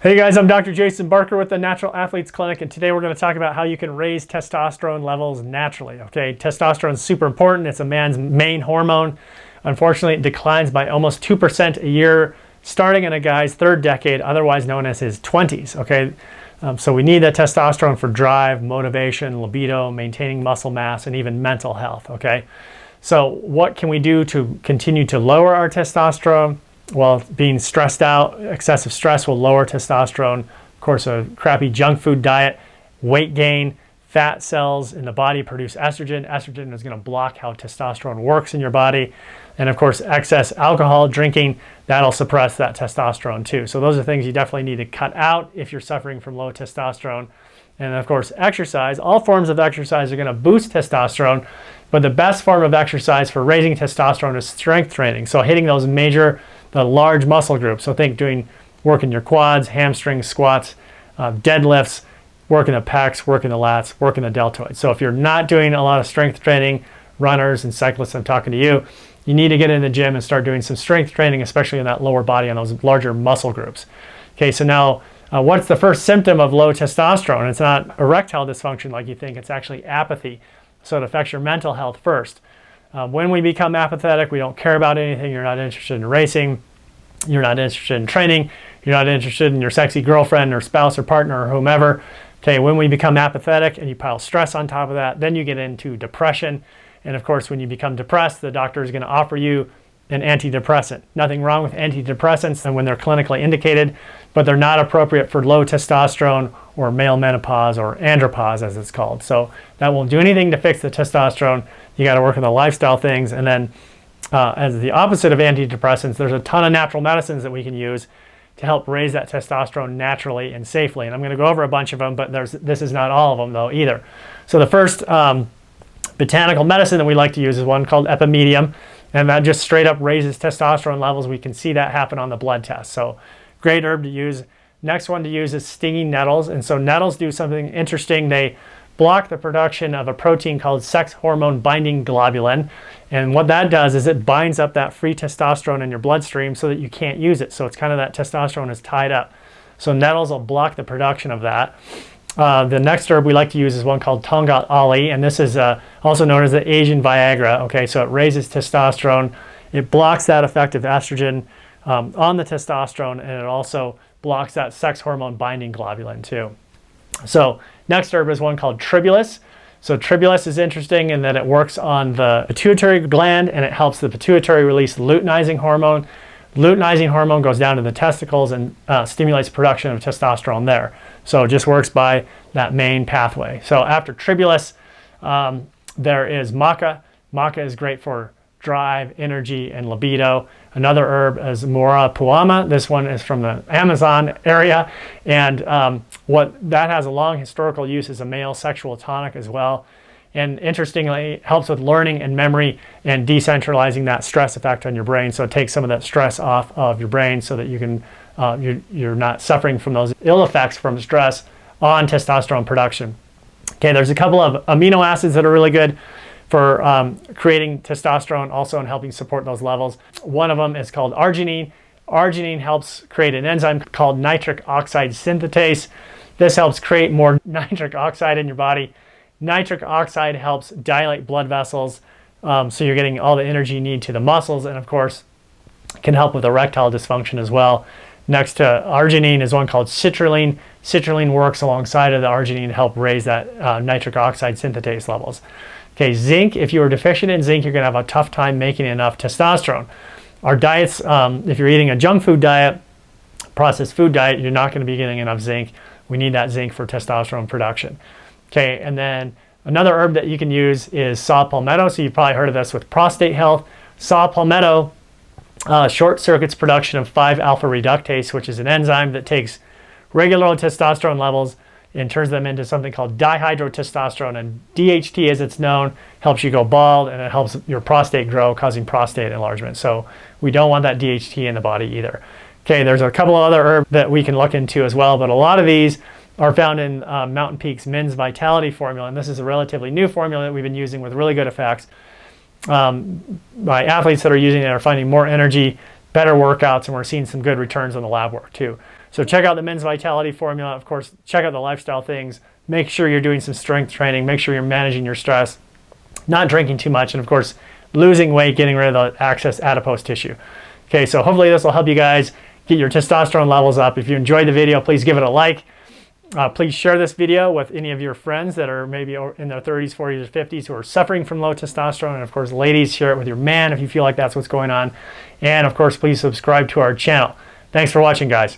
Hey guys, I'm Dr. Jason Barker with the Natural Athletes Clinic, and today we're going to talk about how you can raise testosterone levels naturally. Okay, testosterone is super important. It's a man's main hormone. Unfortunately, it declines by almost 2% a year starting in a guy's third decade, otherwise known as his 20s. Okay, so we need that testosterone for drive, motivation, libido, maintaining muscle mass, and even mental health. Okay, so what can we do to continue to lower our testosterone? Well, being stressed out, excessive stress will lower testosterone. Of course, a crappy junk food diet, weight gain, fat cells in the body produce estrogen. Estrogen is going to block how testosterone works in your body. And of course, excess alcohol drinking, that'll suppress that testosterone too. So those are things you definitely need to cut out if you're suffering from low testosterone. And of course, exercise. All forms of exercise are going to boost testosterone, but the best form of exercise for raising testosterone is strength training. So hitting those the large muscle groups. So think working your quads, hamstrings, squats, deadlifts, working the pecs, working the lats, working the deltoids. So if you're not doing a lot of strength training, runners and cyclists, I'm talking to you, you need to get in the gym and start doing some strength training, especially in that lower body on those larger muscle groups. Okay, so now what's the first symptom of low testosterone? It's not erectile dysfunction like you think, it's actually apathy. So it affects your mental health first. When we become apathetic, we don't care about anything, you're not interested in racing, you're not interested in training, you're not interested in your sexy girlfriend or spouse or partner or whomever. Okay, when we become apathetic and you pile stress on top of that, then you get into depression. And of course, when you become depressed, the doctor is going to offer you an antidepressant. Nothing wrong with antidepressants and when they're clinically indicated, but they're not appropriate for low testosterone or male menopause or andropause as it's called. So that won't do anything to fix the testosterone. You got to work on the lifestyle things. And then as the opposite of antidepressants, there's a ton of natural medicines that we can use to help raise that testosterone naturally and safely. And I'm going to go over a bunch of them, but this is not all of them though either. So the first botanical medicine that we like to use is one called EPIMEDIUM, and that just straight up raises testosterone levels. We can see that happen on the blood test. So great herb to use. Next one to use is stinging nettles. And so nettles do something interesting. They block the production of a protein called sex hormone binding globulin. And what that does is it binds up that free testosterone in your bloodstream so that you can't use it. So it's kind of that testosterone is tied up. So nettles will block the production of that. The next herb we like to use is one called TONGKAT, and this is also known as the Asian Viagra. Okay, so it raises testosterone. It blocks that effect of estrogen on the testosterone, and it also blocks that sex hormone binding globulin too. So next herb is one called TRIBULUS. So TRIBULUS is interesting in that it works on the pituitary gland and it helps the pituitary release luteinizing hormone. Luteinizing hormone goes down to the testicles and stimulates production of testosterone there. So it just works by that main pathway. So after Tribulus, there is maca. Maca is great for drive, energy, and libido. Another herb is MUIRA PUAMA. This one is from the Amazon area. And what that has a long historical use as a male sexual tonic as well. And interestingly, it helps with learning and memory and decentralizing that stress effect on your brain. So it takes some of that stress off of your brain so that you can you're not suffering from those ill effects from stress on testosterone production. Okay, there's a couple of amino acids that are really good for creating testosterone, also in helping support those levels. One of them is called arginine. Arginine helps create an enzyme called nitric oxide synthetase. This helps create more nitric oxide in your body. Nitric oxide helps dilate blood vessels, so you're getting all the energy you need to the muscles, and of course can help with erectile dysfunction as well. Next to arginine is one called citrulline. Citrulline works alongside of the arginine to help raise that nitric oxide synthetase levels. Okay, zinc, if you are deficient in zinc, you're going to have a tough time making enough testosterone. Our diets, if you're eating a junk food diet, processed food diet, you're not going to be getting enough zinc. We need that zinc for testosterone production. Okay, and then another herb that you can use is saw palmetto. So you've probably heard of this with prostate health. Saw palmetto short circuits production of 5-alpha reductase, which is an enzyme that takes regular testosterone levels and turns them into something called dihydrotestosterone. And DHT, as it's known, helps you go bald and it helps your prostate grow, causing prostate enlargement. So we don't want that DHT in the body either. Okay, there's a couple of other herbs that we can look into as well, but a lot of these are found in Mountain Peak's Men's Vitality formula, and this is a relatively new formula that we've been using with really good effects. My athletes that are using it are finding more energy, better workouts, and we're seeing some good returns on the lab work too. So check out the Men's Vitality Formula. Of course, check out the lifestyle things. Make sure you're doing some strength training. Make sure you're managing your stress, not drinking too much, and of course, losing weight, getting rid of the excess adipose tissue. Okay, so hopefully this will help you guys get your testosterone levels up. If you enjoyed the video, please give it a like. Please share this video with any of your friends that are maybe in their 30s, 40s, or 50s who are suffering from low testosterone. And of course, ladies, share it with your man if you feel like that's what's going on. And of course, please subscribe to our channel. Thanks for watching, guys.